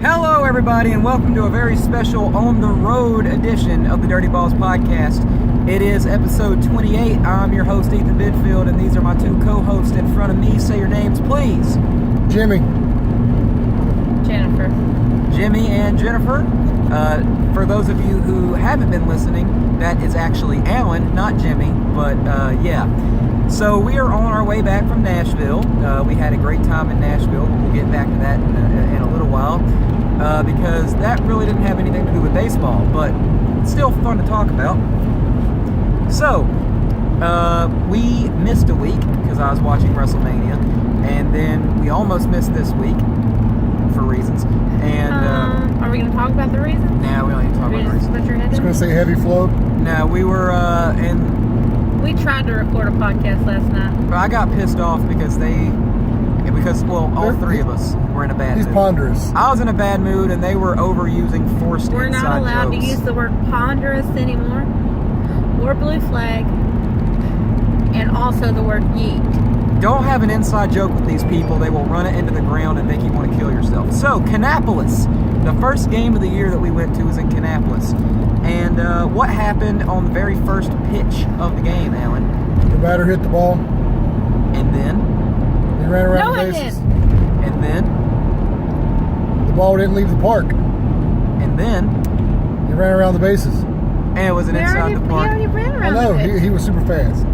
Hello, everybody, and welcome to a very special on-the-road edition of the Dirty Balls Podcast. It is episode 28. I'm your host, Ethan Bidfield, and these are my two co-hosts in front of me. Say your names, please. Jimmy. Jennifer. Jimmy and Jennifer. For those of you who haven't been listening, that is actually Alan, not Jimmy, but yeah. So we are on our way back from Nashville. We had a great time in Nashville. We'll get back to that in a little while because that really didn't have anything to do with baseball, but it's still fun to talk about. So we missed a week because I was watching WrestleMania, and then we almost missed this week for reasons. And are we going to talk about the reason? Nah, we don't need to talk about the reasons. I was going to say heavy flow. No, we were We tried to record a podcast last night. But I got pissed off because all three of us were in a bad mood. He's ponderous. I was in a bad mood, and they were overusing forced We're inside not allowed jokes. to use the word ponderous anymore, or blue flag, and also the word yeet. Don't have an inside joke with these people. They will run it into the ground and make you want to kill yourself. So, Kannapolis. The first game of the year that we went to was in Kannapolis. And what happened on the very first pitch of the game, Alan? The batter hit the ball. And then? He ran around the bases. And then? The ball didn't leave the park. And then? He ran around the bases. And it was an inside the park. He already ran around I know, the bases. he was super fast.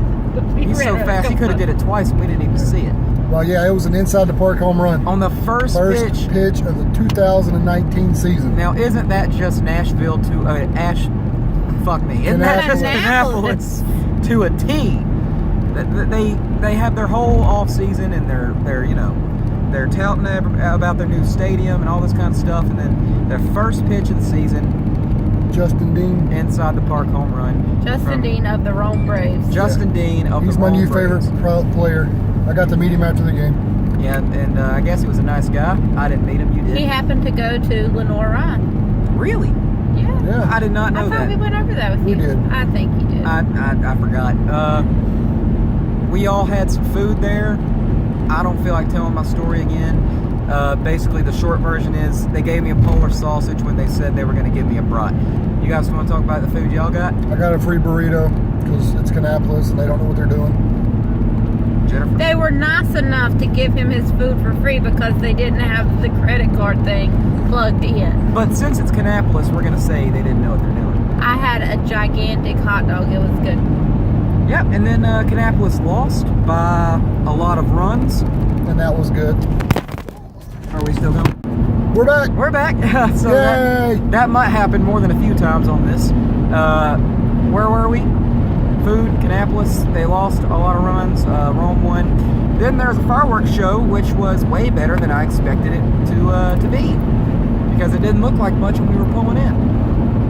He's so fast, he could have did it twice and we didn't even see it. Well, yeah, it was an inside the park home run. On the first pitch of the 2019 season. Now, isn't that just Nashville to Isn't that just Kannapolis to a T? They have their whole off season and they're touting about their new stadium and all this kind of stuff, and then their first pitch of the season, Justin Dean, inside the park home run. Justin Dean of the Rome Braves. Justin Dean of the Rome Braves. He's my new favorite player. I got to meet him after the game. Yeah, and I guess he was a nice guy. I didn't meet him. You did. He happened to go to Lenore Ryan. Really? Yeah. I did not know that. I thought we went over that with you. We did. I think you did. I forgot. We all had some food there. I don't feel like telling my story again. Basically, the short version is they gave me a polar sausage when they said they were going to give me a brat. You guys want to talk about the food y'all got? I got a free burrito because it's Kannapolis and they don't know what they're doing. Jennifer? They were nice enough to give him his food for free because they didn't have the credit card thing plugged in. But since it's Kannapolis, we're going to say they didn't know what they're doing. I had a gigantic hot dog. It was good. Yep, and then Kannapolis lost by a lot of runs. And that was good. Are we still going? We're back. We're back. So Yay! that might happen more than a few times on this. Where were we? Food, Kannapolis. They lost a lot of runs. Rome won. Then there's a fireworks show, which was way better than I expected it to be, because it didn't look like much when we were pulling in.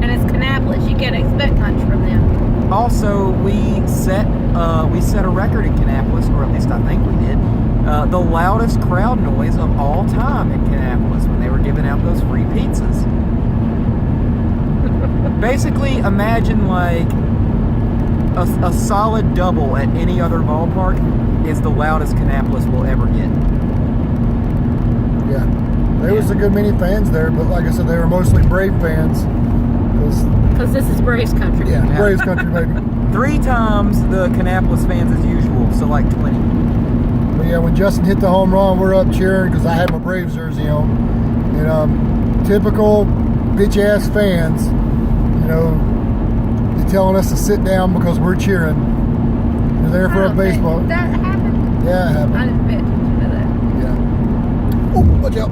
And it's Kannapolis. You can't expect much from them. Also, we set a record in Kannapolis, or at least I think we did. The loudest crowd noise of all time in Kannapolis when they were giving out those free pizzas. Basically, imagine like a solid double at any other ballpark is the loudest Kannapolis will ever get. Yeah. There was a good many fans there, but like I said, they were mostly Brave fans. Because this is Braves country. Yeah, Braves country, baby. 3 times the Kannapolis fans as usual, so like 20. But yeah, when Justin hit the home run, we're up cheering because I had my Braves jersey on. And typical bitch-ass fans, they're telling us to sit down because we're cheering. They're there for a baseball. That happened? Yeah, it happened. I didn't pay attention to that. Yeah. Oh, watch out.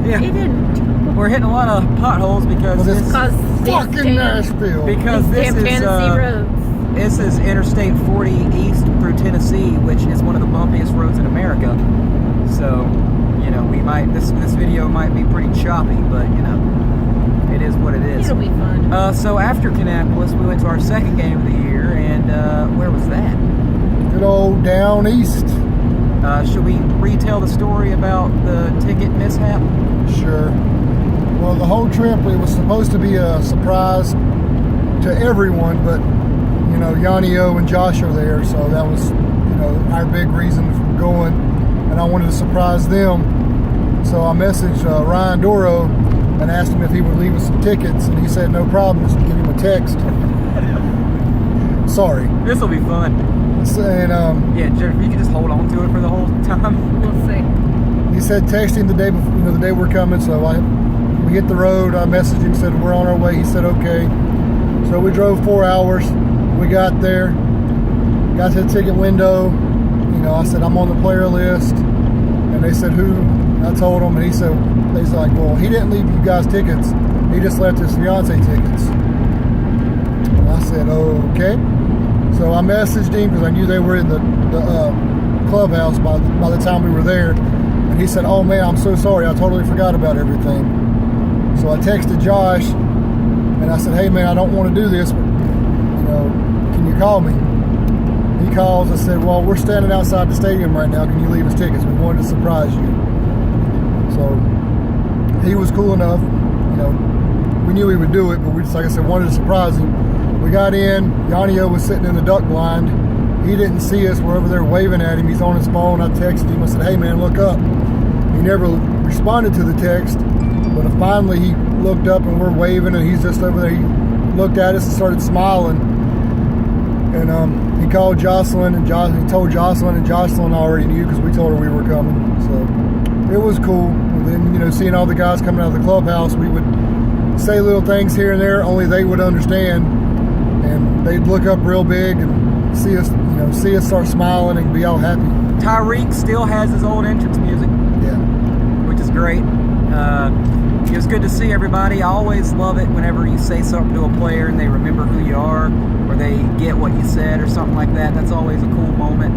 Yeah. It didn't. We're hitting a lot of potholes because fucking Nashville. Because this is Interstate 40 east through Tennessee, which is one of the bumpiest roads in America. So, we might this video might be pretty choppy, but it is what it is. It'll be fun. So after Kannapolis, we went to our second game of the year, and where was that? Good old down east. Should we retell the story about the ticket mishap? Sure. Well, the whole trip, it was supposed to be a surprise to everyone, but, Yanni O and Josh are there, so that was, our big reason for going, and I wanted to surprise them. So I messaged Ryan Doro and asked him if he would leave us some tickets, and he said no problem, just give him a text. Sorry. This will be fun. And Yeah, Jennifer, you can just hold on to it for the whole time. We'll see. he said text him the day before, the day we're coming. So we hit the road. I messaged him, said we're on our way. He said okay. So we drove 4 hours. We got there, got to the ticket window. I said I'm on the player list, and they said who? I told them, and they said like, well, he didn't leave you guys tickets. He just left his fiance tickets. And I said okay. So I messaged him because I knew they were in the clubhouse by the time we were there. And he said, oh man, I'm so sorry. I totally forgot about everything. So I texted Josh and I said, hey man, I don't want to do this, but can you call me? He calls. I said, well, we're standing outside the stadium right now. Can you leave us tickets? We wanted to surprise you. So he was cool enough. We knew he would do it, but we just, like I said, wanted to surprise him. We got in. Yanio was sitting in the duck blind. He didn't see us. We're over there waving at him. He's on his phone. I texted him. I said, hey, man, look up. He never responded to the text, but finally he looked up and we're waving, and he's just over there. He looked at us and started smiling. And he called Jocelyn, and he told Jocelyn, and Jocelyn already knew because we told her we were coming. So it was cool. And then, seeing all the guys coming out of the clubhouse, we would say little things here and there, only they would understand. And they'd look up real big and see us start smiling and be all happy. Tyreek still has his old entrance music. Yeah. Which is great. It was good to see everybody. I always love it whenever you say something to a player and they remember who you are, or they get what you said or something like that. That's always a cool moment.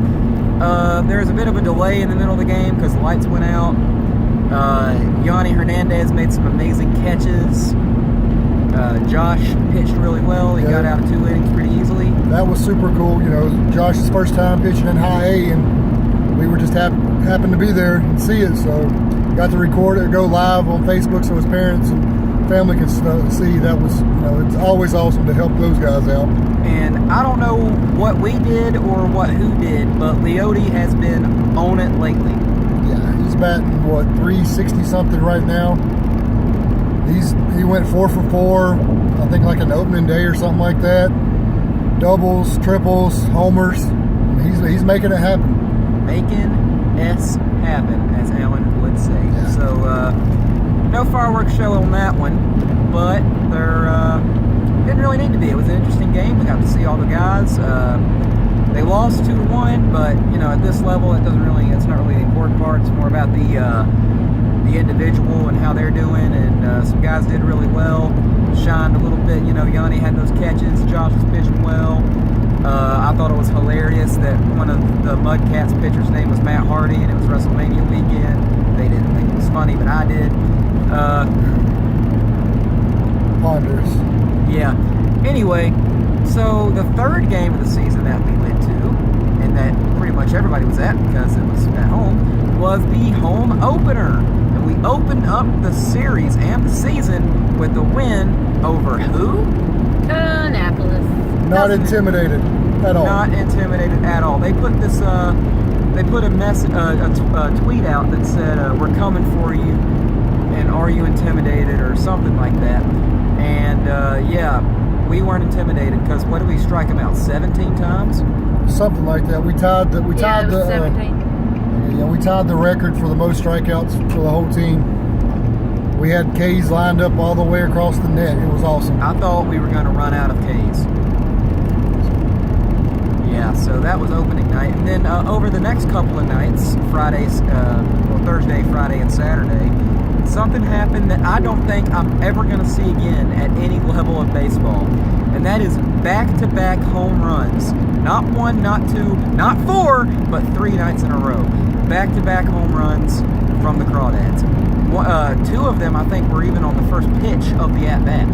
There was a bit of a delay in the middle of the game because the lights went out. Yanni Hernandez made some amazing catches. Josh pitched really well. He got out of 2 innings pretty easily. That was super cool. Josh's first time pitching in high A, and we were just happened to be there and see it. So got to record it, go live on Facebook so his parents and family could see. That was, it's always awesome to help those guys out. And I don't know what we did or who did, but Leote has been on it lately. Yeah, he's batting, 360 something right now. He went 4 for 4, I think like an opening day or something like that. Doubles, triples, homers. He's making it happen. Making S happen, as Alan would say. Yeah. So no fireworks show on that one, but there didn't really need to be. It was an interesting game. We got to see all the guys. They lost 2-1, but at this level, it's not really the important part. It's more about the individual and how they're doing, and some guys did really well, shined a little bit. Yanni had those catches. Josh was pitching well. I thought it was hilarious that one of the Mudcats pitchers' name was Matt Hardy, and it was WrestleMania weekend. They didn't think it was funny, but I did. Ponderous. Yeah. Anyway, so the third game of the season that we went to, and that pretty much everybody was at because it was at home, was the home opener. And we opened up the series and the season with the win over who? Annapolis. Not intimidated at all. Not intimidated at all. They put this. They put a tweet out that said, "We're coming for you," and "Are you intimidated?" or something like that. And yeah, we weren't intimidated because what did we strike them out 17 times? Something like that. We tied the 17. We tied the record for the most strikeouts for the whole team. We had K's lined up all the way across the net. It was awesome. I thought we were going to run out of K's. Yeah, so that was opening night. And then over the next couple of nights, Thursday, Friday, and Saturday, something happened that I don't think I'm ever going to see again at any level of baseball. And that is back-to-back home runs. Not 1, not 2, not 4, but 3 nights in a row. Back-to-back home runs from the Crawdads. 2 of them, I think, were even on the first pitch of the at-bat.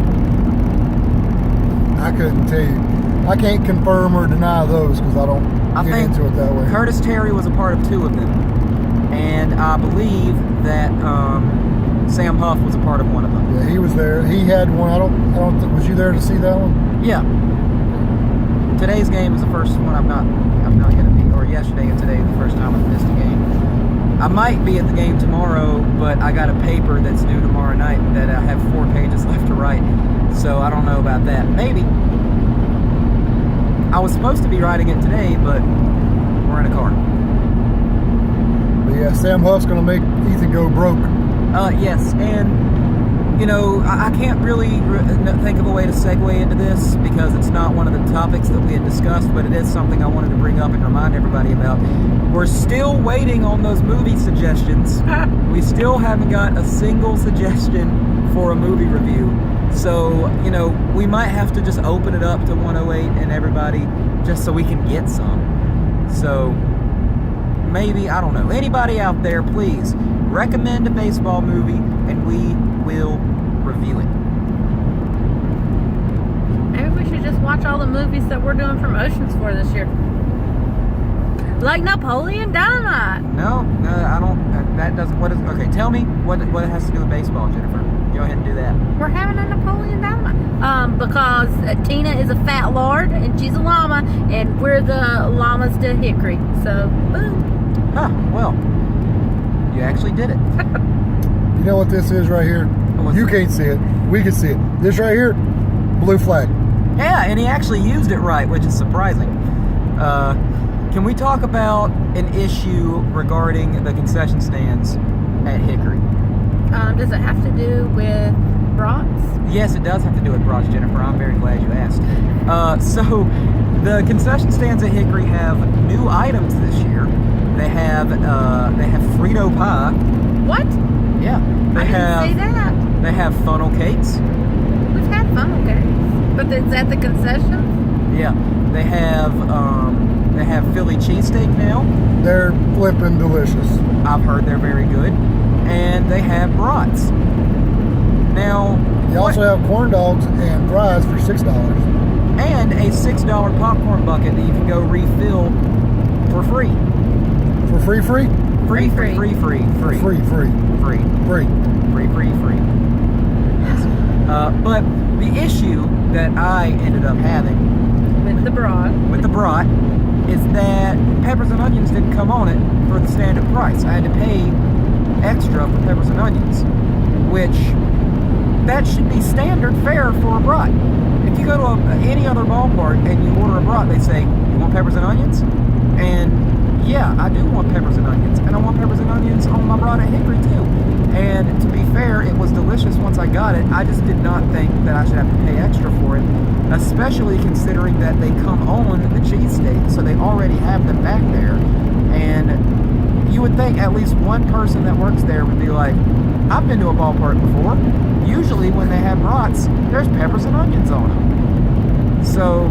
I couldn't tell you. I can't confirm or deny those because I don't get into it that way. Curtis Terry was a part of 2 of them. And I believe that Sam Huff was a part of one of them. Yeah, he was there. He had one. I don't. Was you there to see that one? Yeah. Today's game is the first one I'm not going to be, or yesterday and today the first time I've missed a game. I might be at the game tomorrow, but I got a paper that's due tomorrow night that I have 4 pages left to write. So I don't know about that. Maybe. I was supposed to be writing it today, but we're in a car. But yeah, Sam Huff's going to make Ethan go broke. Yes, and, you know, I can't really think of a way to segue into this because it's not one of the topics that we had discussed, but it is something I wanted to bring up and remind everybody about. We're still waiting on those movie suggestions. We still haven't got a single suggestion for a movie review. So, you know, we might have to just open it up to 108 and everybody just so we can get some. So, maybe, I don't know. Anybody out there, please recommend a baseball movie and we will review it. Maybe we should just watch all the movies that we're doing promotions for this year. Like Napoleon Dynamite. No, I don't. That doesn't. What is? Okay, tell me what it has to do with baseball, Jennifer. Go ahead and do that. We're having a Napoleon Dynamite. Because Tina is a fat lord and she's a llama, and we're the llamas to Hickory. So, boom. Huh. Well, you actually did it. You know what this is right here? You can't see it. We can see it. This right here, blue flag. Yeah, and he actually used it right, which is surprising. Can we talk about an issue regarding the concession stands at Hickory? Does it have to do with brats? Yes, it does have to do with brats, Jennifer. I'm very glad you asked. So, the concession stands at Hickory have new items this year. They have Frito pie. What? Yeah, I didn't see that. They have funnel cakes. We've had funnel cakes, but is that the concession? Yeah, they have Philly cheesesteak now. They're flipping delicious. I've heard they're very good. And they have brats. Now, You also have corn dogs and fries for $6. And a $6 popcorn bucket that you can go refill for free. For free? Free. Yes. But the issue that I ended up having With the brat is that peppers and onions didn't come on it for the standard price. I had to pay extra for peppers and onions, which that should be standard fare for a brat. If you go to any other ballpark and you order a brat, they say, you want peppers and onions? And yeah, I do want peppers and onions, and I want peppers and onions on my brat at Hickory too. And to be fair, it was delicious once I got it. I just did not think that I should have to pay extra for it, especially considering that they come on the cheesesteak, so they already have them back there. And you would think at least one person that works there would be like, I've been to a ballpark before. Usually when they have brats, there's peppers and onions on them. So,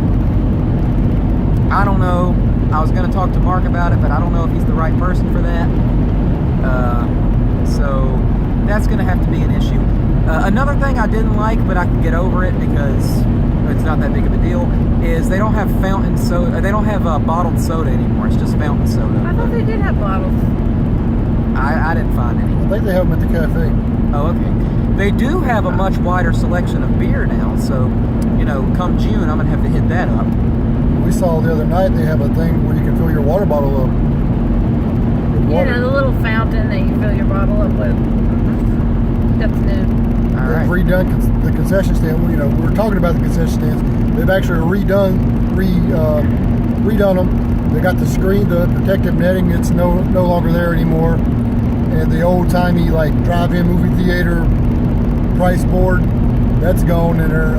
I don't know. I was going to talk to Mark about it, but I don't know if he's the right person for that. So that's going to have to be an issue. Another thing I didn't like, but I can get over it because it's not that big of a deal, is they don't have fountain soda. They don't have bottled soda anymore. It's just fountain soda. I thought they did have bottles. I didn't find any. I think they have them at the cafe. Oh, okay. They do have a much wider selection of beer now, so, you know, come June, I'm going to have to hit that up. We saw the other night they have a thing where you can fill your water bottle up. You know, the little fountain that you fill your bottle up with. That's new. All They've right. redone the concession stand. You know, we were talking about the concession stands. They've actually redone them. They got the screen, the protective netting. It's no longer there anymore. And the old timey like drive-in movie theater price board, that's gone. And they're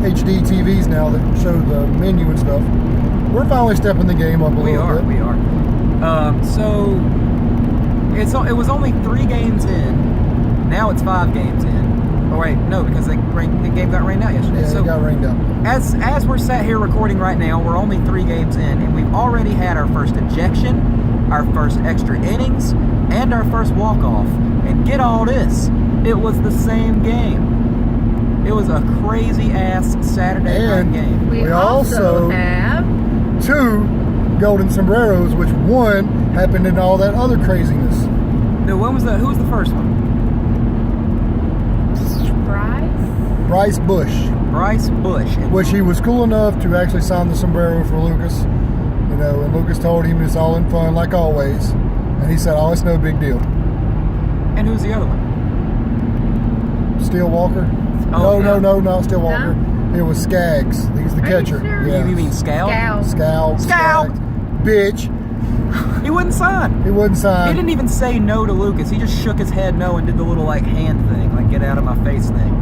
HD TVs now that show the menu and stuff. We're finally stepping the game up a little bit. We are. So it was only 3 games in. Now it's 5 games in. Oh wait, no, because the game got rained out yesterday. Yeah, so it got rained out. As we're sat here recording right now, we're only 3 games in, and we've already had our first ejection, our first extra innings, and our first walk-off. And get all this, it was the same game. It was a crazy-ass Saturday night game. We also have 2 golden sombreros, which one happened in all that other craziness. No, who was the first one? Bryce Bush. Bryce Bush. Which he was cool enough to actually sign the sombrero for Lucas. You know, and Lucas told him it's all in fun, like always. And he said, "Oh, it's no big deal." And who's the other one? Steel Walker? Oh, no, no. not Steel Walker. It was Skaggs. He's the Are you catcher. sure? Yeah. You mean Scout? Scout. Skaggs. Bitch. He wouldn't sign. He wouldn't sign. He didn't even say no to Lucas. He just shook his head no and did the little like hand thing, like get out of my face thing,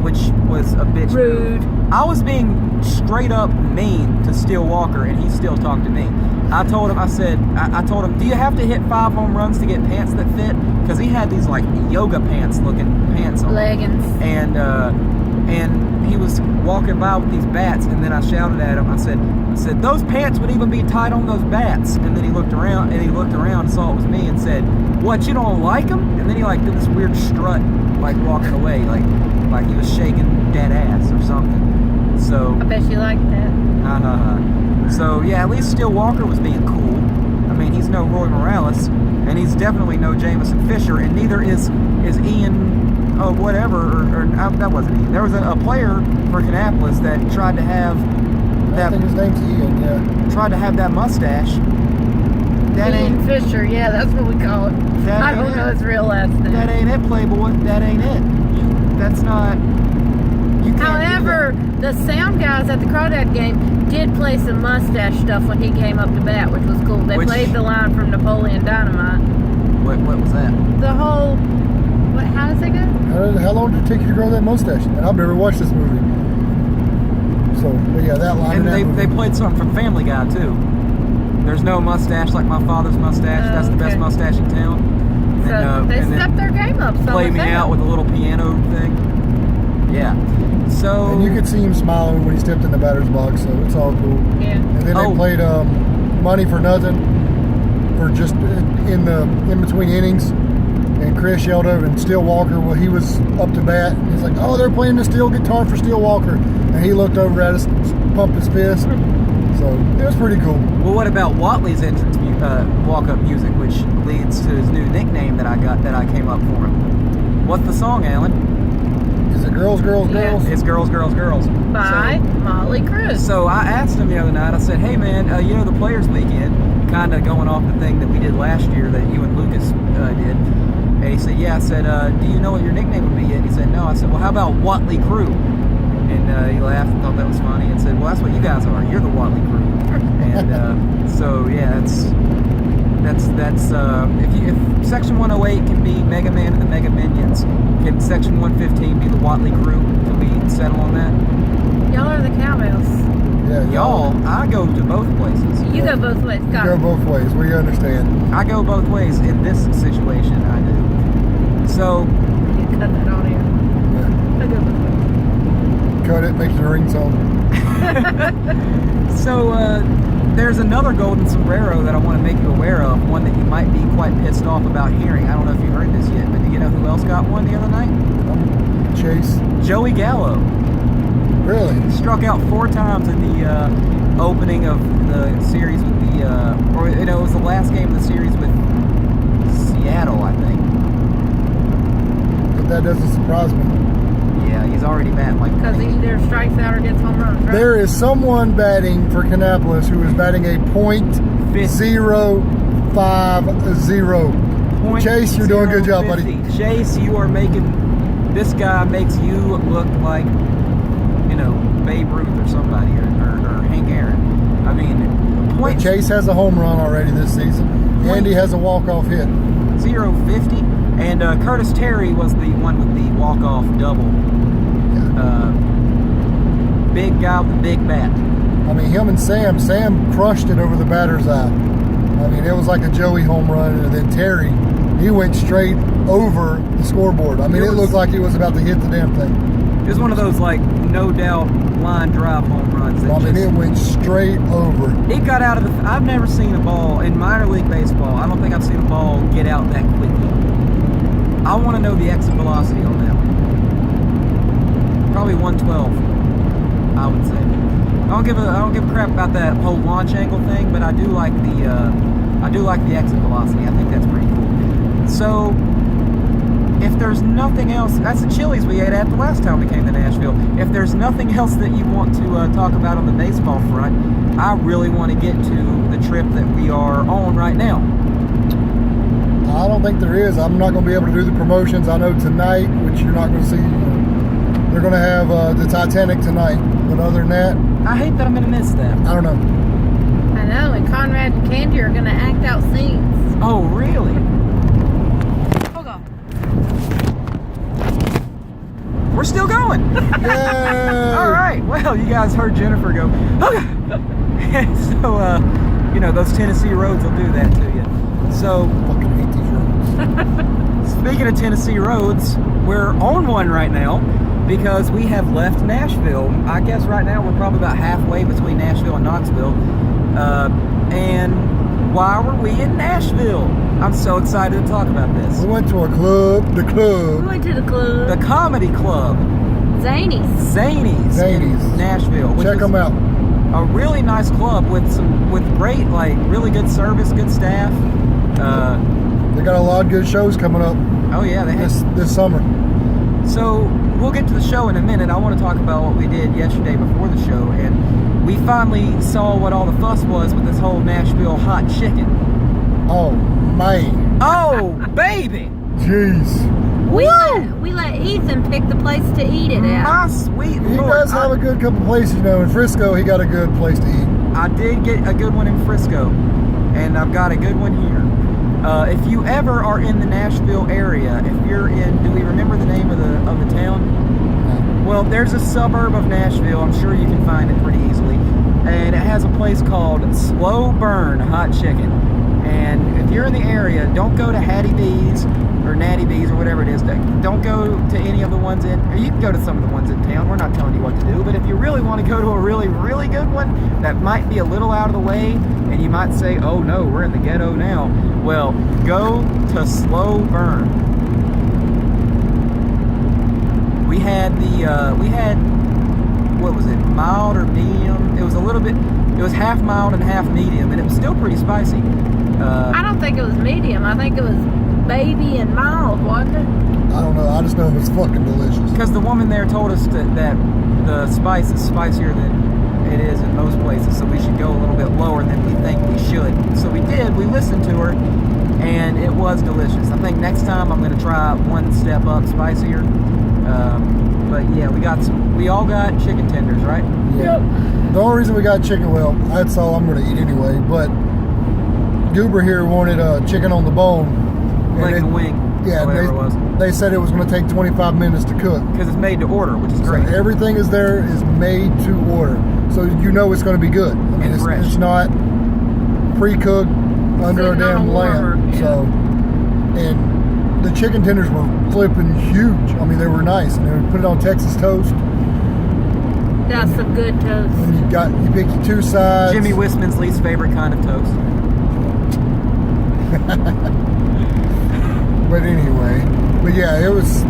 which was a bitch Rude. move. I was being straight up mean to Steel Walker, and he still talked to me. I told him, I told him, do you have to hit 5 home runs to get pants that fit? Because he had these like yoga pants looking pants on. Leggings. And he was walking by with these bats, and then I shouted at him. I said, those pants would even be tight on those bats. And then he looked around, and saw it was me, and said, what, you don't like them? And then he like did this weird strut, like walking away, like he was shaking dead ass or something. So I bet you like that. So yeah, at least Steel Walker was being cool. I mean, he's no Roy Morales, and he's definitely no Jameson Fisher, and neither is Ian. Oh, whatever, or that wasn't Ian. There was a player for Kannapolis that tried to have I think his name's Ian, yeah. tried to have that mustache. That Ian ain't Fisher, yeah, that's what we call it. That I ain't don't know it. his real last name. that ain't it, Playboy. That ain't it. That's not. You can't do However, the sound guys at the Crawdad game did play some mustache stuff when he came up to bat, which was cool. They Which- played the line from Napoleon Dynamite. that. What was that? The whole, how does it go? How long did it take you to grow that mustache? And I've never watched this movie. So, but yeah, that line And in that movie. they played something from Family Guy too. There's no mustache like my father's mustache. Oh, That's the best okay. mustache in town. So they and then stepped their game up. So play me out with a little piano thing. Yeah. So And you could see him smiling when he stepped in the batter's box, so it's all cool. Yeah. And then Oh. they played Money for Nothing for just in between innings. And Chris yelled over, and Steel Walker, well, he was up to bat. He's like, "Oh, they're playing the steel guitar for Steel Walker," and he looked over at us, pumped his fist. So it was pretty cool. well, what about Watley's entrance walk-up music, which leads to his new nickname that I came up for him? What's the song, Alan? Is it Girls, Girls, Yeah. Girls? It's Girls, Girls, Girls. By Molly Cruz. So I asked him the other night, I said, hey man, you know the Players Weekend, kind of going off the thing that we did last year that you and Lucas did. And he said, yeah. I said, do you know what your nickname would be yet? And he said, no. I said, well, how about Watley Crew? And he laughed and thought that was funny and said, well, that's what you guys are. You're the Watley Crew. And so, yeah, that's if Section 108 can be Mega Man and the Mega Minions, can Section 115 be the Watley Crew? Can we settle on that? Y'all are the cowbells. Yeah, Y'all, I go to both places. You go both ways. You Got go it. both ways. We understand. I go both ways in this situation. I do. So, You cut that on here. Yeah. I go both ways. Cut it, makes the ringtone. there's another golden sombrero that I want to make you aware of. One that you might be quite pissed off about hearing. I don't know if you heard this yet, but do you know who else got one the other night? Chase. Joey Gallo. Really? Struck out 4 times in the opening of the series with the, it was the last game of the series with Seattle, I think. But that doesn't surprise me. Yeah, he's already batting like. Because he either strikes out or gets home runs, right? There is someone batting for Kannapolis who is batting a .050. Chase, you're doing a good job, buddy. .050. Chase, you are making. This guy makes you look like, Babe Ruth or somebody, or Hank Aaron. I mean, But Chase has a home run already this season. Andy has a walk-off hit. 050, and Curtis Terry was the one with the walk-off double. Big guy with a big bat. I mean, him and Sam crushed it over the batter's eye. I mean, it was like a Joey home run, and then Terry, he went straight over the scoreboard. I mean, it looked like he was about to hit the damn thing. It was one of those, like, no doubt line drive home runs. That I mean, it went straight over. It got out of the. I've never seen a ball in minor league baseball. I don't think I've seen a ball get out that quickly. I want to know the exit velocity on that one. Probably 112, I would say. I don't give a crap about that whole launch angle thing, but I do like the exit velocity. I think that's pretty cool. So, if there's nothing else, that's the Chili's we ate at the last time we came to Nashville. If there's nothing else that you want to talk about on the baseball front, I really want to get to the trip that we are on right now. I don't think there is. I'm not going to be able to do the promotions. I know tonight, which you're not going to see. They're going to have the Titanic tonight. But other than that, I hate that I'm going to miss that. I don't know. I know, and Conrad and Candy are going to act out scenes. Oh, really? Hold on. We're still going. Yay! All right. Well, you guys heard Jennifer go, okay. So, you know, those Tennessee roads will do that to you. So, Fucking hate these roads. speaking of Tennessee roads, we're on one right now because we have left Nashville. I guess right now we're probably about halfway between Nashville and Knoxville. And why were we in Nashville? I'm so excited to talk about this. We went to a club, We went to the club. The Comedy Club, Zanies. Zanies in Zanies. Nashville. Which Check is them out. a really nice club with great, like, really good service, good staff. They got a lot of good shows coming up Oh yeah, they had. this summer. So we'll get to the show in a minute. I want to talk about what we did yesterday before the show, and we finally saw what all the fuss was with this whole Nashville hot chicken. Oh, man. Oh, baby! Jeez. We let Ethan pick the place to eat it at. My sweet He Lord. does have a good couple places, you know. In Frisco, he got a good place to eat. I did get a good one in Frisco, and I've got a good one here. If you ever are in the Nashville area, if you're in, do we remember the name of the town? Well, there's a suburb of Nashville. I'm sure you can find it pretty easily, and it has a place called Slow Burn Hot Chicken. And if you're in the area, don't go to Hattie B's or Natty B's or whatever it is. Don't go to any of the ones in, or you can go to some of the ones in town. We're not telling you what to do, but if you really want to go to a really, really good one that might be a little out of the way, and you might say, oh no, we're in the ghetto now. Well, go to Slow Burn. We had what was it, mild or medium? It was a little bit, it was half mild and half medium, and it was still pretty spicy. I don't think it was medium. I think it was baby and mild, wasn't it? I don't know. I just know it was fucking delicious. Because the woman there told us that the spice is spicier than it is in most places, so we should go a little bit lower than we think we should. So we did. We listened to her, and it was delicious. I think next time I'm going to try one step up spicier. But yeah, we all got chicken tenders, right? Yeah. The only reason we got chicken, well, that's all I'm going to eat anyway. But Goober here wanted chicken on the bone. Like a wing. Yeah, whatever it was. they said it was going to take 25 minutes to cook. Because it's made to order, which is So great. everything is there is made to order. So you know it's going to be good. I mean, And fresh. it's not pre-cooked under a Sitting on damn a warmer, lamp. yeah. So, and the chicken tenders were flipping huge. I mean, they were nice. And they would put it on Texas toast. That's some good toast. And you pick your two sides. Jimmy Wistman's least favorite kind of toast. But anyway, but yeah, it was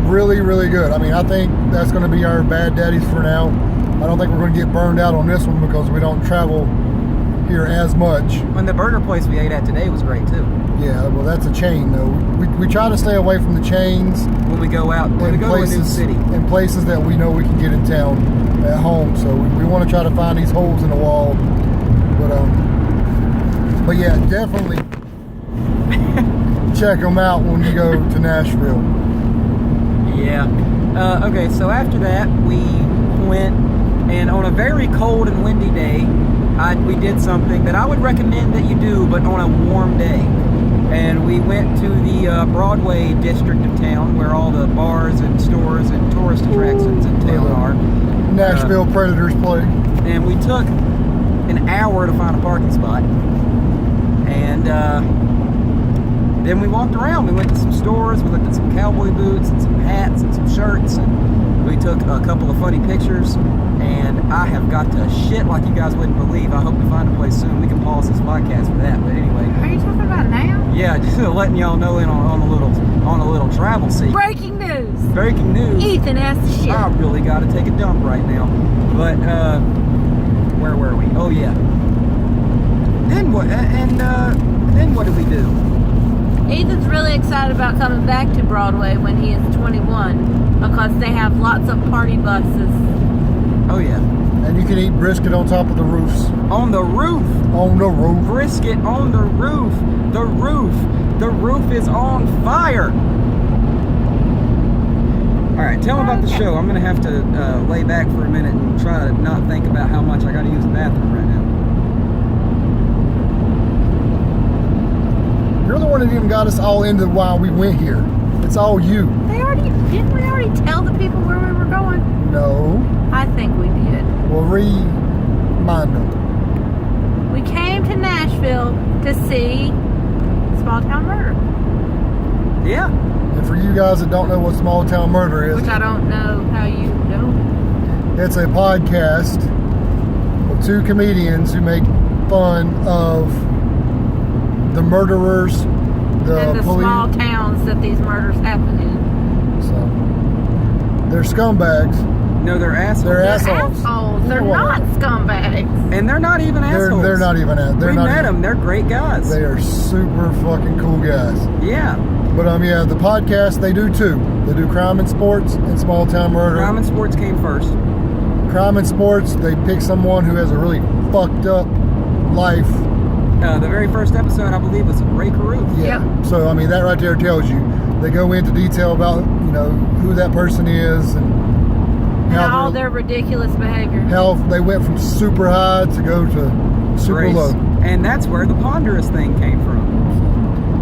really, really good. I mean, I think that's going to be our bad daddies for now. I don't think we're going to get burned out on this one because we don't travel here as much. And the burger place we ate at today was great too. Yeah, well, that's a chain though. We try to stay away from the chains When we go out, when we go to a new city. in places that we know we can get in town at home. So we want to try to find these holes in the wall. But yeah, definitely check them out when you go to Nashville. Yeah. Okay, so after that, we went, and on a very cold and windy day, we did something that I would recommend that you do, but on a warm day. And we went to the Broadway district of town, where all the bars and stores and tourist attractions in town are. Nashville Predators play. And we took an hour to find a parking spot. And then we walked around. We went to some stores. We looked at some cowboy boots and some hats and some shirts. And we took a couple of funny pictures. And I have got to shit like you guys wouldn't believe. I hope to find a place soon. We can pause this podcast for that. But anyway. Are you talking about now? Yeah, just letting y'all know on a little travel secret. Breaking news. Breaking news. Ethan has to shit. I really got to take a dump right now. But where were we? Oh yeah. Then what? Then what did we do? Ethan's really excited about coming back to Broadway when he is 21 because they have lots of party buses. Oh yeah. And you can eat brisket on top of the roofs. On the roof. On the roof. Brisket on the roof. The roof. The roof is on fire. All right, tell them about the show. I'm going to have to lay back for a minute and try to not think about how much I got to use the bathroom right now. You're the one that even got us all into why we went here. It's all you. Didn't we already tell the people where we were going? No. I think we did. Well, remind them. We came to Nashville to see Small Town Murder. Yeah. And for you guys that don't know what Small Town Murder is, Which I don't know how you know. it's a podcast of two comedians who make fun of the murderers, And the police. small towns that these murders happen in. So they're scumbags. No, they're assholes. They're assholes. They're Yeah, well, not scumbags. And they're not even assholes. They're not even. They're we not met even, them. They're great guys. They are super fucking cool guys. Yeah. But yeah, the podcast they do too. They do crime and sports and small town murder. Crime and sports came first. Crime and sports, they pick someone who has a really fucked up life. The very first episode, I believe, was Ray Carew. Yeah. Yep. So I mean, that right there tells you. They go into detail about who that person is and And all how their ridiculous behavior. how they went from super high to go to super Grace. low. And that's where the ponderous thing came from.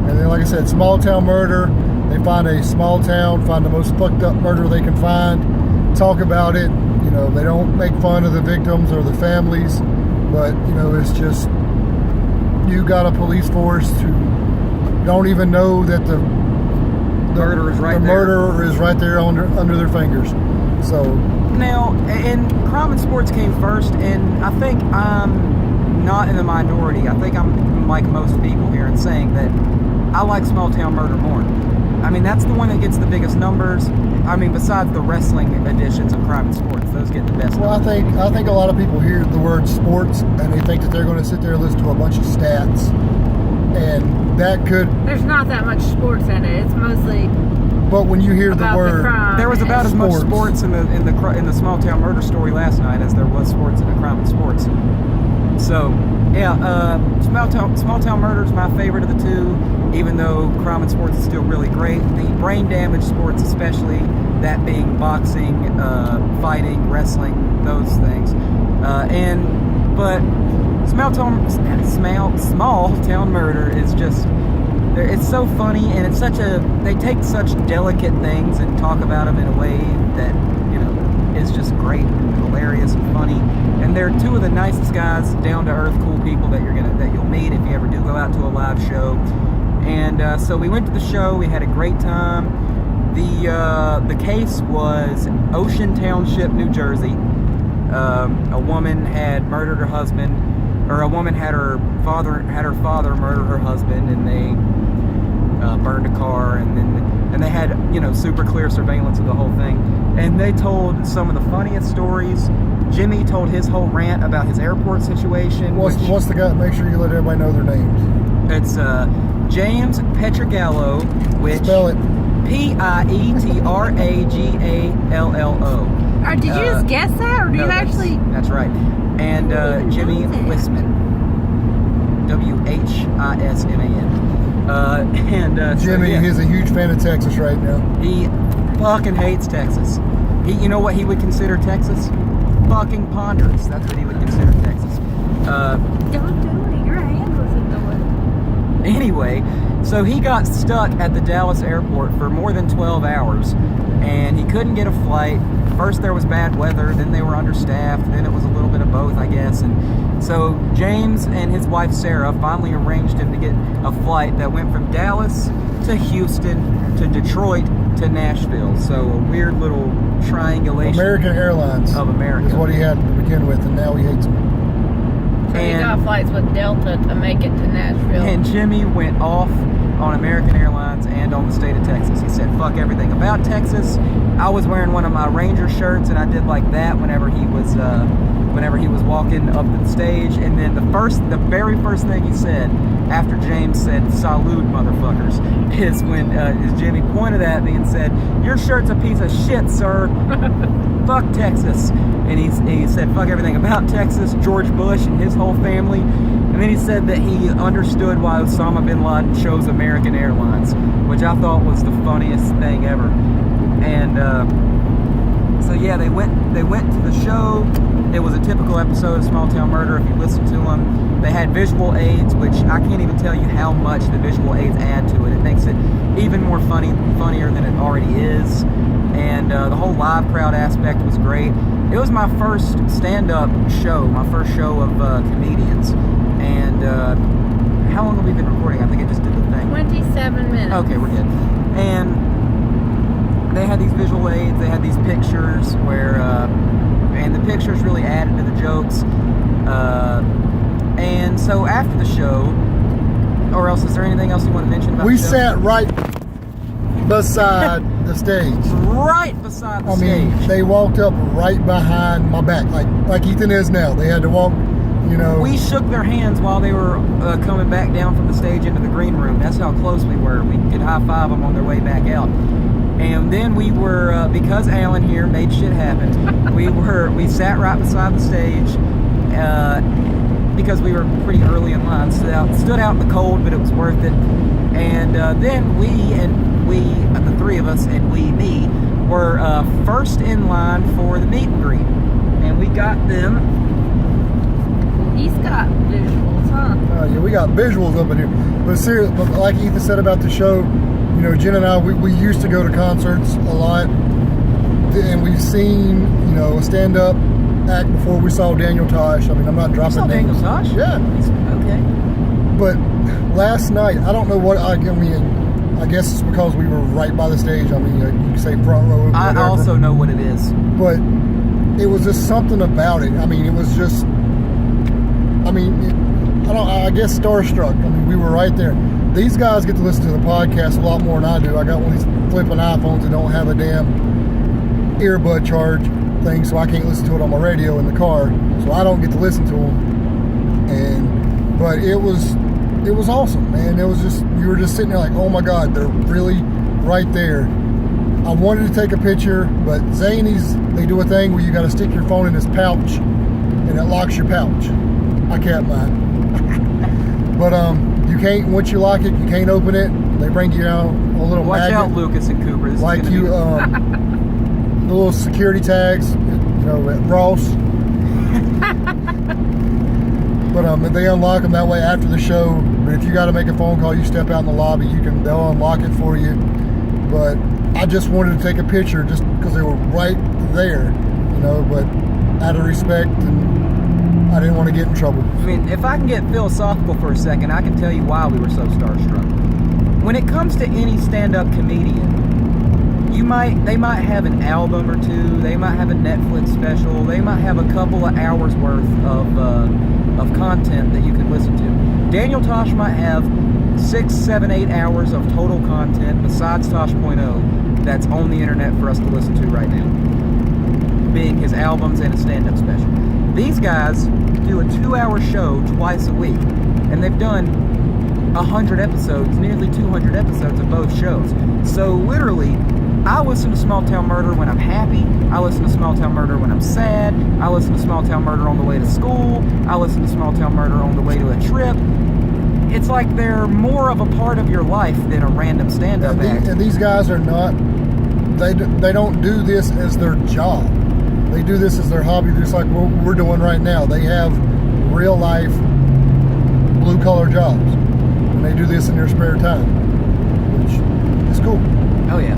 And then, like I said, small town murder. They find a small town, find the most fucked up murder they can find, talk about it. They don't make fun of the victims or the families, but it's just you got a police force who don't even know that the Murderer is right the there. murderer is right there under their fingers. So Now, and crime and sports came first, and I think I'm not in the minority. I think I'm like most people here in saying that I like Small Town Murder more. I mean, that's the one that gets the biggest numbers. I mean, besides the wrestling editions of crime and sports, those get the best well, numbers. I think a lot of people hear the word sports and they think that they're going to sit there and listen to a bunch of stats, and that could. There's not that much sports in it. It's mostly But when you hear the about the word, crime. There was about as much Sports. sports in the Small Town Murder story last night as there was sports in the crime and sports. So, yeah, Small Town Murder is my favorite of the two, even though crime and sports is still really great. The brain damage sports, especially, that being boxing, fighting, wrestling, those things. But Small Town Murder is just, it's so funny, and it's they take such delicate things and talk about them in a way that, is just great and hilarious and funny. And they're two of the nicest guys, down-to-earth, cool people that you'll meet if you ever do go out to a live show. And so we went to the show. We had a great time. The case was Ocean Township, New Jersey. A woman had murdered her husband, or a woman had her father murder her husband, and they burned a car, and they had super clear surveillance of the whole thing. And they told some of the funniest stories. Jimmy told his whole rant about his airport situation. what's the guy? Make sure you let everybody know their names. It's James Pietragallo, which Spell it. Pietragallo. Or did you just guess that, or do No, you actually? That's right. And Jimmy Wisman. Wisman. Jimmy, so, yeah. he's a huge fan of Texas right now. He fucking hates Texas. You know what he would consider Texas? Fucking ponderous. That's what he would consider Texas. Don't do it. Your hand was in the way. Anyway, so he got stuck at the Dallas airport for more than 12 hours, and he couldn't get a flight. First there was bad weather, then they were understaffed, then it was a little bit of both, I guess. And so James and his wife Sarah finally arranged him to get a flight that went from Dallas to Houston to Detroit to Nashville. So a weird little triangulation American Airlines of America. is what he had to begin with, and now he hates them. So he And- got flights with Delta to make it to Nashville. And Jimmy went off on American Airlines and on the state of Texas. He said, fuck everything about Texas. I was wearing one of my Ranger shirts, and I did like that whenever he was whenever he was walking up to the stage. And then the very first thing he said after James said "Salute, motherfuckers," is when Jimmy pointed at me and said, "Your shirt's a piece of shit, sir. Fuck Texas." And he said, "Fuck everything about Texas, George Bush and his whole family." And then he said that he understood why Osama bin Laden chose American Airlines, which I thought was the funniest thing ever. And so yeah, they went to the show. It was a typical episode of Small Town Murder. If you listen to them, they had visual aids, which I can't even tell you how much the visual aids add to it. It makes it even more funnier than it already is. And the whole live crowd aspect was great. It was my first stand-up show, my first show of comedians. And how long have we been recording? I think I just did the thing. 27 minutes. Okay, we're good. And they had these visual aids, they had these pictures where, and the pictures really added to the jokes. And so after the show, or else is there anything else you want to mention about We the show? sat right beside the stage. Right beside the I stage. mean, they walked up right behind my back, like Ethan is now. They had to walk, you know. We shook their hands while they were coming back down from the stage into the green room. That's how close we were. We could high-five them on their way back out. And then we were, because Alan here made shit happen, we sat right beside the stage because we were pretty early in line. Stood out in the cold, but it was worth it. And then the three of us, and me, were first in line for the meet and greet. And we got them. He's got visuals, huh? Yeah, we got visuals up in here. But seriously, like Ethan said about the show, you know, Jen and I, we used to go to concerts a lot. And we've seen, you know, a stand-up act before we saw Daniel Tosh. I mean, I'm not dropping You saw names. Daniel Tosh? Yeah. Okay. But last night, I don't know what, I mean, I guess it's because we were right by the stage. I mean, you can say front row. I whatever. also know what it is. But it was just something about it. I mean, it was just, I mean, I guess starstruck. I mean, we were right there. These guys get to listen to the podcast a lot more than I do. I got one of these flipping iPhones that don't have a damn earbud charge thing, so I can't listen to it on my radio in the car. So I don't get to listen to them. But it was awesome, man. It was just, you were just sitting there like, oh my God, they're really right there. I wanted to take a picture, but Zany's, they do a thing where you got to stick your phone in his pouch, and it locks your pouch. I kept mine. But you can't, once you lock it, you can't open it. They bring you out a little Watch magnet. out, Lucas and Cooper. This Like is you, the little security tags, you know, at Ross. But they unlock them that way after the show. But if you got to make a phone call, you step out in the lobby, they'll unlock it for you. But I just wanted to take a picture just because they were right there, you know. But out of respect, and I didn't want to get in trouble. I mean, if I can get philosophical for a second, I can tell you why we were so starstruck. When it comes to any stand-up comedian, they might have an album or two, they might have a Netflix special, they might have a couple of hours worth of content that you could listen to. Daniel Tosh might have 6, 7, 8 hours of total content besides Tosh.0 that's on the internet for us to listen to right now, being his albums and a stand-up special. These guys do a 2-hour show twice a week, and they've done 100 episodes, nearly 200 episodes of both shows. So literally, I listen to Small Town Murder when I'm happy. I listen to Small Town Murder when I'm sad. I listen to Small Town Murder on the way to school. I listen to Small Town Murder on the way to a trip. It's like they're more of a part of your life than a random stand-up act. And these guys are not, they don't do this as their job. They do this as their hobby, just like what we're doing right now. They have real life blue-collar jobs. And they do this in their spare time, which is cool. Oh yeah.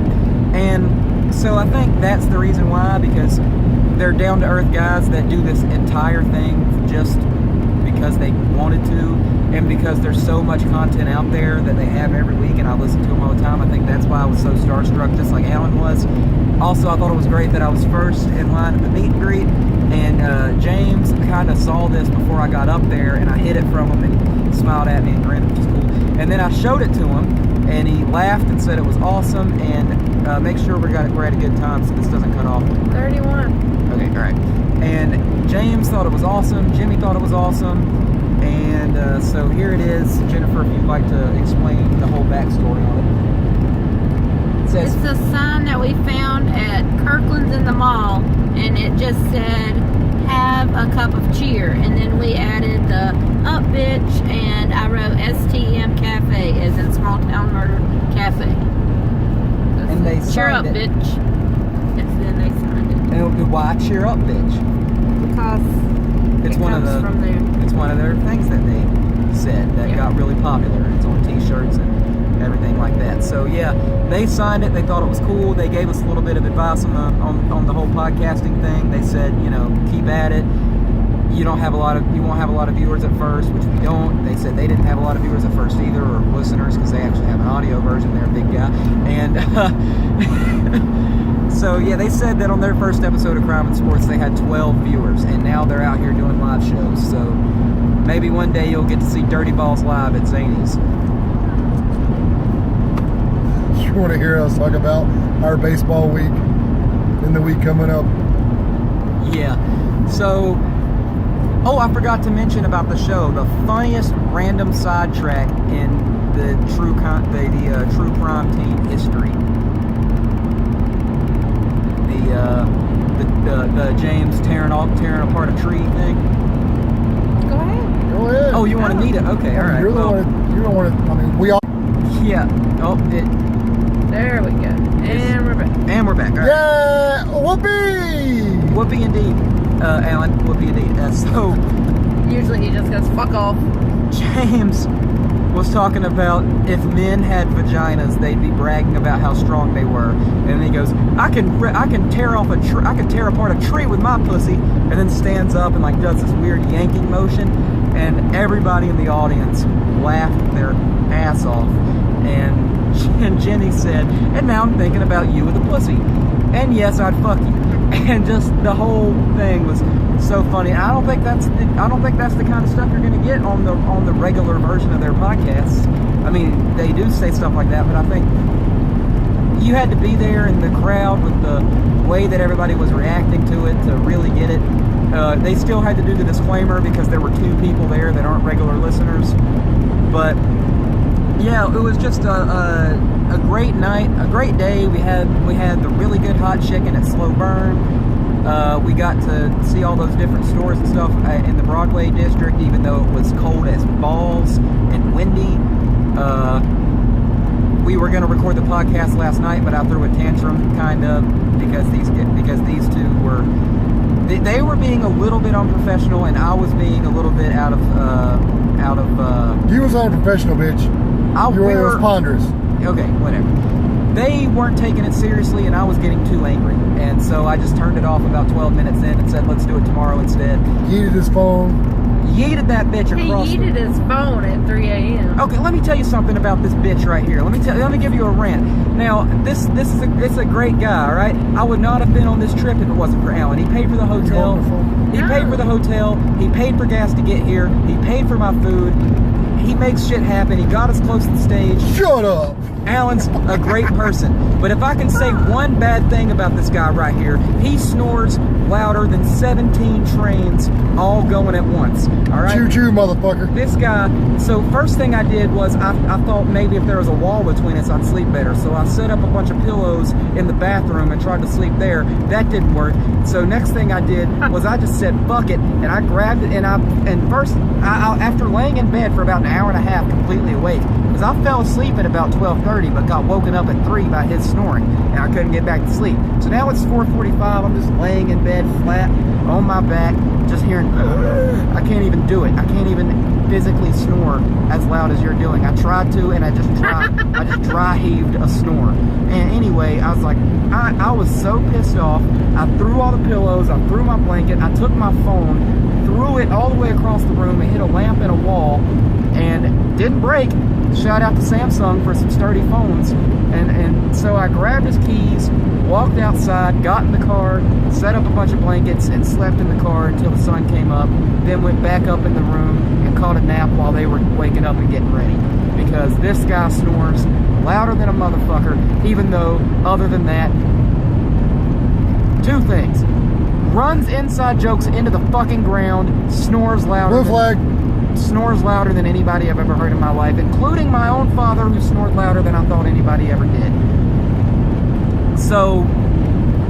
And so I think that's the reason why, because they're down-to-earth guys that do this entire thing just because they wanted to, and because there's so much content out there that they have every week, and I listen to them all the time. I think that's why I was so starstruck, just like Alan was. Also, I thought it was great that I was first in line at the meet and greet, and James kind of saw this before I got up there, and I hid it from him, and he smiled at me and grinned, which is cool. And then I showed it to him, and he laughed and said it was awesome, and Make sure we're at a good time so this doesn't cut off. 31. Okay, all right. And James thought it was awesome. Jimmy thought it was awesome. And so here it is. Jennifer, if you'd like to explain the whole backstory on it. It says, It's a sign that we found at Kirkland's in the mall, and it just said, have a cup of cheer. And then we added the up bitch, and I wrote STM Cafe, as in Small Town Murder Cafe. And they cheer up, signed it. bitch. And then they signed it. and why cheer up, bitch? Because It's it one of comes the from there. it's one of their things that they said that Yeah. got really popular. It's on T-shirts and everything like that. So yeah, they signed it. They thought it was cool. They gave us a little bit of advice on the whole podcasting thing. They said, keep at it. You won't have a lot of viewers at first, which we don't. They said they didn't have a lot of viewers at first either, or listeners, because they actually have an audio version. They're a big guy, and so yeah, they said that on their first episode of Crime and Sports they had 12 viewers, and now they're out here doing live shows. So maybe one day you'll get to see Dirty Balls live at Zany's. You want to hear us talk about our baseball week and the week coming up? Yeah. So, I forgot to mention about the show. The funniest random sidetrack in the true crime team history. The James tearing apart a tree thing. Go ahead. Go ahead. Oh, you want to meet it? Okay, all right. You don't want to. I mean, we all. Yeah. Oh, There we go. And we're back. and we're back. All right. Yeah, whoopee! Whoopee indeed, Alan. Whoopee indeed. So Usually he just goes, fuck off. James was talking about if men had vaginas, they'd be bragging about how strong they were. And then he goes, I can tear apart a tree with my pussy, and then stands up and like does this weird yanking motion, and everybody in the audience laughed their ass off. And Jenny said, and now I'm thinking about you with a pussy. And yes, I'd fuck you. And just the whole thing was so funny. I don't think that's the kind of stuff you're going to get on the regular version of their podcasts. I mean, they do say stuff like that, but I think you had to be there in the crowd with the way that everybody was reacting to it to really get it. They still had to do the disclaimer because there were 2 people there that aren't regular listeners. But yeah, it was just a great night, a great day. We had the really good hot chicken at Slow Burn. We got to see all those different stores and stuff in the Broadway district, even though it was cold as balls and windy. We were going to record the podcast last night, but I threw a tantrum kind of because these two were they were being a little bit unprofessional, and I was being a little bit out of. You was unprofessional, bitch. You were ponderous. Okay, whatever. They weren't taking it seriously, and I was getting too angry, and so I just turned it off about 12 minutes in and said, let's do it tomorrow instead. Yeeted his phone. Yeeted that bitch across. He yeeted his phone at 3 a.m. Okay, let me tell you something about this bitch right here. Let me give you a rant. Now, it's a great guy, all right? I would not have been on this trip if it wasn't for Alan. He paid for the hotel. He paid for the hotel. He paid for gas to get here. He paid for my food. He makes shit happen. He got us close to the stage. Shut up. Alan's a great person, but if I can say one bad thing about this guy right here, he snores louder than 17 trains all going at once. All right? Choo-choo, motherfucker. This guy, so first thing I did was I thought maybe if there was a wall between us, I'd sleep better. So I set up a bunch of pillows in the bathroom and tried to sleep there. That didn't work. So next thing I did was I just said, fuck it, and I grabbed it, and first, after laying in bed for about an hour and a half completely awake, because I fell asleep at about 12:30, but got woken up at 3 by his snoring, and I couldn't get back to sleep. So now it's 4:45, I'm just laying in bed flat on my back, just hearing, I can't even do it. I can't even physically snore as loud as you're doing. I tried to, and I just dry heaved a snore. And anyway, I was like, I was so pissed off. I threw all the pillows, I threw my blanket, I took my phone, threw it all the way across the room, and hit a lamp and a wall, and didn't break, shout out to Samsung for some sturdy phones. And so I grabbed his keys, walked outside, got in the car, set up a bunch of blankets, and slept in the car until the sun came up. Then went back up in the room and caught a nap while they were waking up and getting ready. Because this guy snores louder than a motherfucker, even though, other than that, two things. Runs inside jokes into the fucking ground, snores louder. Blue flag. Snores louder than anybody I've ever heard in my life, including my own father, who snored louder than I thought anybody ever did. So,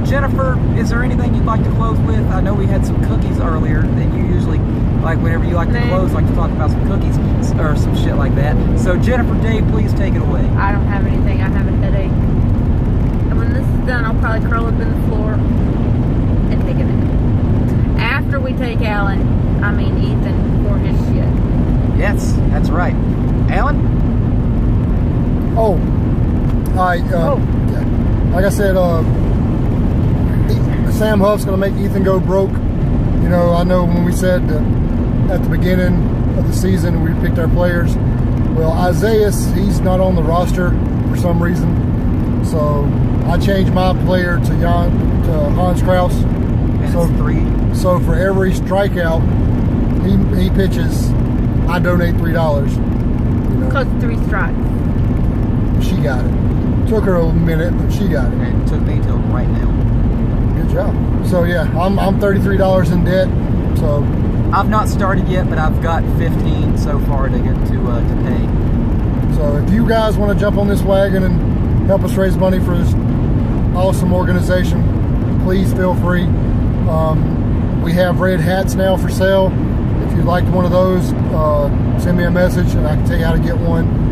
Jennifer, is there anything you'd like to close with? I know we had some cookies earlier, and you usually, like, whenever you like to close, like to talk about some cookies or some shit like that. So, Jennifer, Dave, please take it away. I don't have anything. I have a headache. And when this is done, I'll probably curl up in the floor and take a nap. After we take Ethan, for his shit. Yes, that's right. Alan? Oh, I yeah. Like I said, Sam Huff's going to make Ethan go broke. You know, I know when we said at the beginning of the season we picked our players. Well, Isaiah, he's not on the roster for some reason, so I changed my player to Hans Kraus. And So it's 3. So for every strikeout he pitches, I donate $3. You know, Cause 3 strikes. she got it. Took her a minute, but she got it. And it took me till right now. Good job. So yeah, I'm $33 in debt. So I've not started yet, but I've got 15 so far to get to pay. So if you guys want to jump on this wagon and help us raise money for this awesome organization, please feel free. We have red hats now for sale. If you'd like one of those, send me a message and I can tell you how to get one.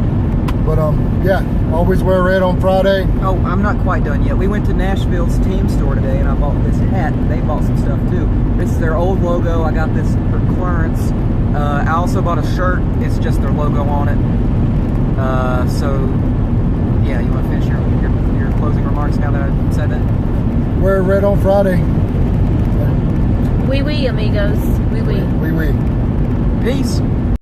But yeah, always wear red on Friday. Oh, I'm not quite done yet. We went to Nashville's team store today and I bought this hat, and they bought some stuff too. This is their old logo. I got this for clearance. I also bought a shirt. It's just their logo on it. So yeah, you want to finish your closing remarks now that I said that? Wear red on Friday. Oui, oui, amigos. Oui, oui. Oui, oui. Peace.